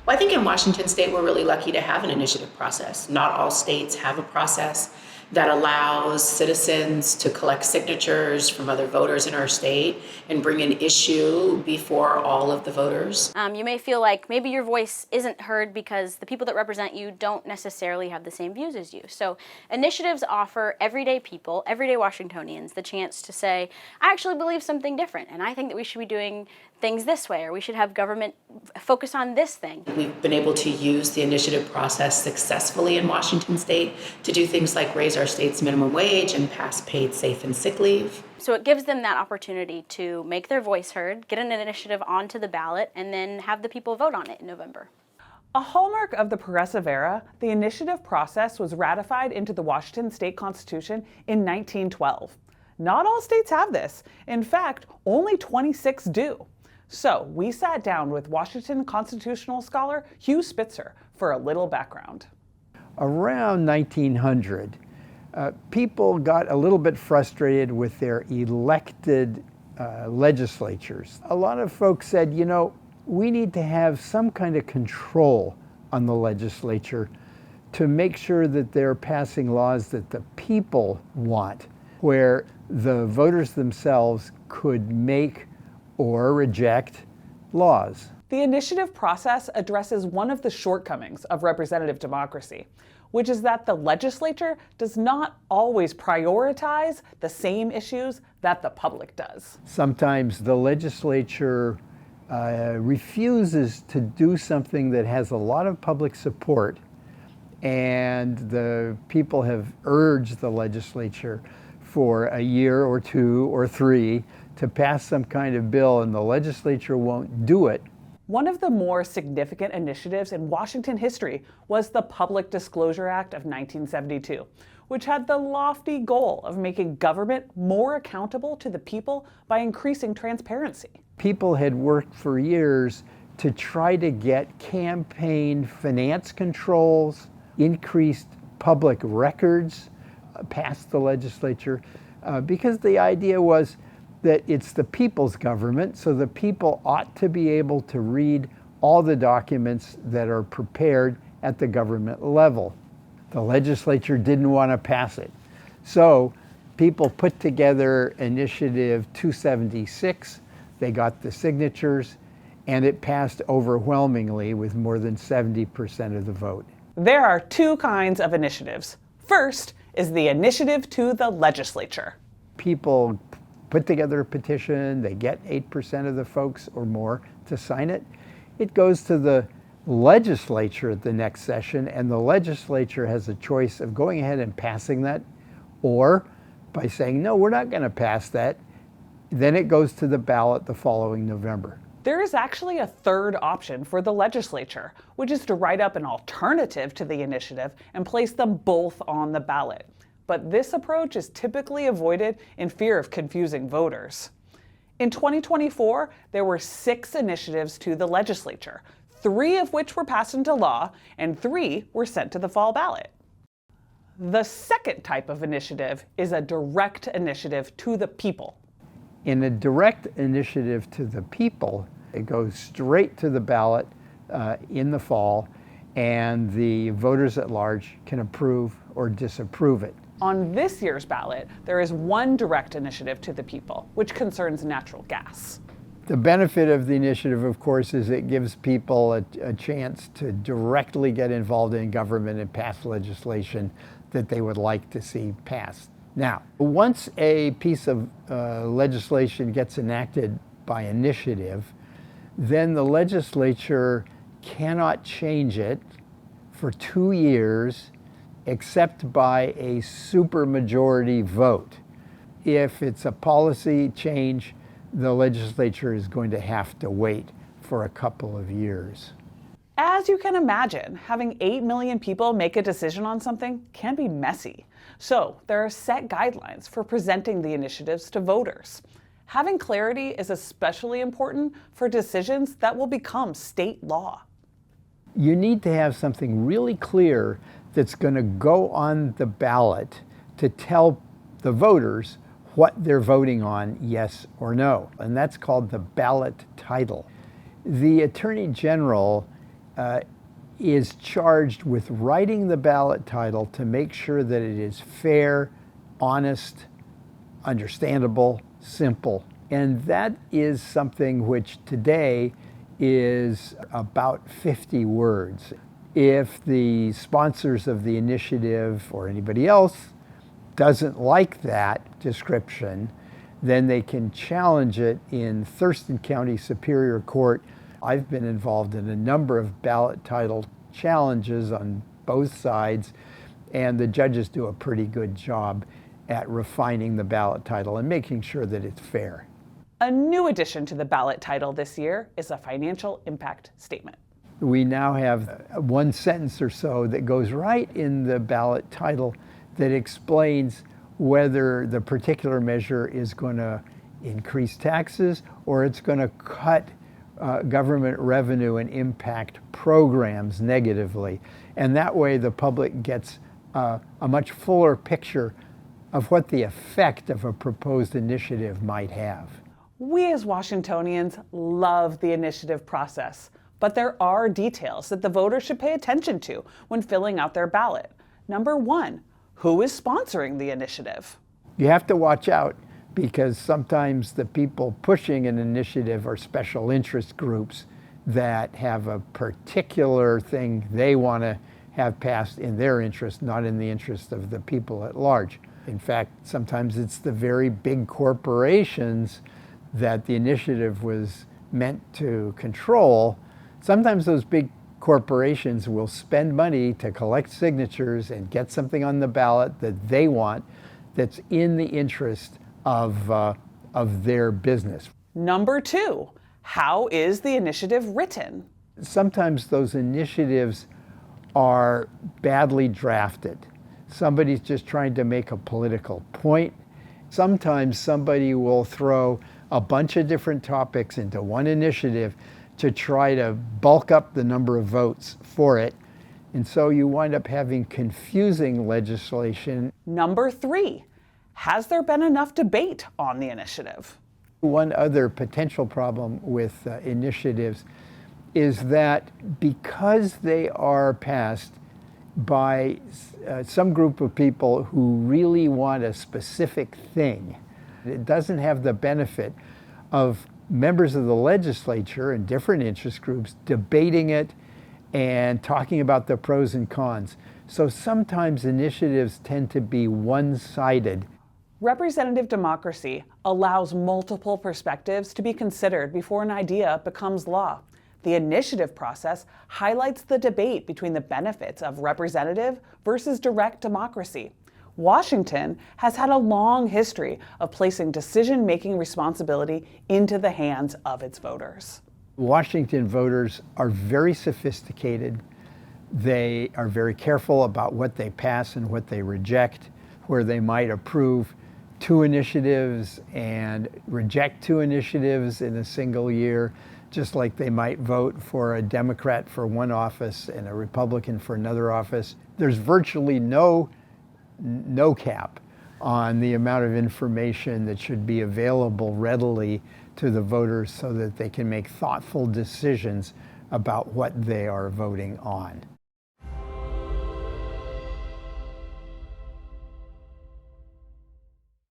Well, I think in Washington state, we're really lucky to have an initiative process. Not all states have a process that allows citizens to collect signatures from other voters in our state and bring an issue before all of the voters. You may feel like maybe your voice isn't heard because the people that represent you don't necessarily have the same views as you. So initiatives offer everyday people, everyday Washingtonians, the chance to say, I actually believe something different, and I think that we should be doing things this way, or we should have government focus on this thing. We've been able to use the initiative process successfully in Washington state to do things like raise our state's minimum wage and pass paid safe and sick leave. So it gives them that opportunity to make their voice heard, get an initiative onto the ballot, and then have the people vote on it in November. A hallmark of the progressive era, the initiative process was ratified into the Washington state constitution in 1912. Not all states have this. In fact, only 26 do. So we sat down with Washington constitutional scholar Hugh Spitzer for a little background. Around 1900, people got a little bit frustrated with their elected legislatures. A lot of folks said, you know, we need to have some kind of control on the legislature to make sure that they're passing laws that the people want, where the voters themselves could make or reject laws. The initiative process addresses one of the shortcomings of representative democracy, which is that the legislature does not always prioritize the same issues that the public does. Sometimes the legislature refuses to do something that has a lot of public support, and the people have urged the legislature for a year or two or three to pass some kind of bill, and the legislature won't do it. One of the more significant initiatives in Washington history was the Public Disclosure Act of 1972, which had the lofty goal of making government more accountable to the people by increasing transparency. People had worked for years to try to get campaign finance controls, increased public records past the legislature, because the idea was that it's the people's government, so the people ought to be able to read all the documents that are prepared at the government level. The legislature didn't want to pass it. So people put together Initiative 276, they got the signatures, and it passed overwhelmingly with more than 70% of the vote. There are two kinds of initiatives. First is the initiative to the legislature. People put together a petition, they get 8% of the folks or more to sign it. It goes to the legislature at the next session, and the legislature has a choice of going ahead and passing that, or by saying, no, we're not going to pass that. Then it goes to the ballot the following November. There is actually a third option for the legislature, which is to write up an alternative to the initiative and place them both on the ballot. But this approach is typically avoided in fear of confusing voters. In 2024, there were 6 initiatives to the legislature, 3 of which were passed into law, and 3 were sent to the fall ballot. The second type of initiative is a direct initiative to the people. In a direct initiative to the people, it goes straight to the ballot in the fall, and the voters at large can approve or disapprove it. On this year's ballot, there is one direct initiative to the people, which concerns natural gas. The benefit of the initiative, of course, is it gives people a chance to directly get involved in government and pass legislation that they would like to see passed. Now, once a piece of legislation gets enacted by initiative, then the legislature cannot change it for 2 years except by a supermajority vote. If it's a policy change, the legislature is going to have to wait for a couple of years. As you can imagine, having 8 million people make a decision on something can be messy. So there are set guidelines for presenting the initiatives to voters. Having clarity is especially important for decisions that will become state law. You need to have something really clear that's going to go on the ballot to tell the voters what they're voting on, yes or no. And that's called the ballot title. The Attorney General is charged with writing the ballot title to make sure that it is fair, honest, understandable, simple. And that is something which today is about 50 words. If the sponsors of the initiative or anybody else doesn't like that description, then they can challenge it in Thurston County Superior Court. I've been involved in a number of ballot title challenges on both sides, and the judges do a pretty good job at refining the ballot title and making sure that it's fair. A new addition to the ballot title this year is a financial impact statement. We now have one sentence or so that goes right in the ballot title that explains whether the particular measure is going to increase taxes or it's going to cut government revenue and impact programs negatively. And that way the public gets a much fuller picture of what the effect of a proposed initiative might have. We as Washingtonians love the initiative process, but there are details that the voters should pay attention to when filling out their ballot. Number one, who is sponsoring the initiative? You have to watch out because sometimes the people pushing an initiative are special interest groups that have a particular thing they want to have passed in their interest, not in the interest of the people at large. In fact, sometimes it's the very big corporations that the initiative was meant to control. Sometimes those big corporations will spend money to collect signatures and get something on the ballot that they want that's in the interest of their business. Number two, how is the initiative written? Sometimes those initiatives are badly drafted. Somebody's just trying to make a political point. Sometimes somebody will throw a bunch of different topics into one initiative to try to bulk up the number of votes for it. And so you wind up having confusing legislation. Number three, has there been enough debate on the initiative? One other potential problem with initiatives is that because they are passed by some group of people who really want a specific thing, it doesn't have the benefit of members of the legislature and different interest groups debating it and talking about the pros and cons. So sometimes initiatives tend to be one-sided. Representative democracy allows multiple perspectives to be considered before an idea becomes law. The initiative process highlights the debate between the benefits of representative versus direct democracy. Washington has had a long history of placing decision-making responsibility into the hands of its voters. Washington voters are very sophisticated. They are very careful about what they pass and what they reject, where they might approve 2 initiatives and reject 2 initiatives in a single year, just like they might vote for a Democrat for one office and a Republican for another office. There's virtually no cap on the amount of information that should be available readily to the voters so that they can make thoughtful decisions about what they are voting on.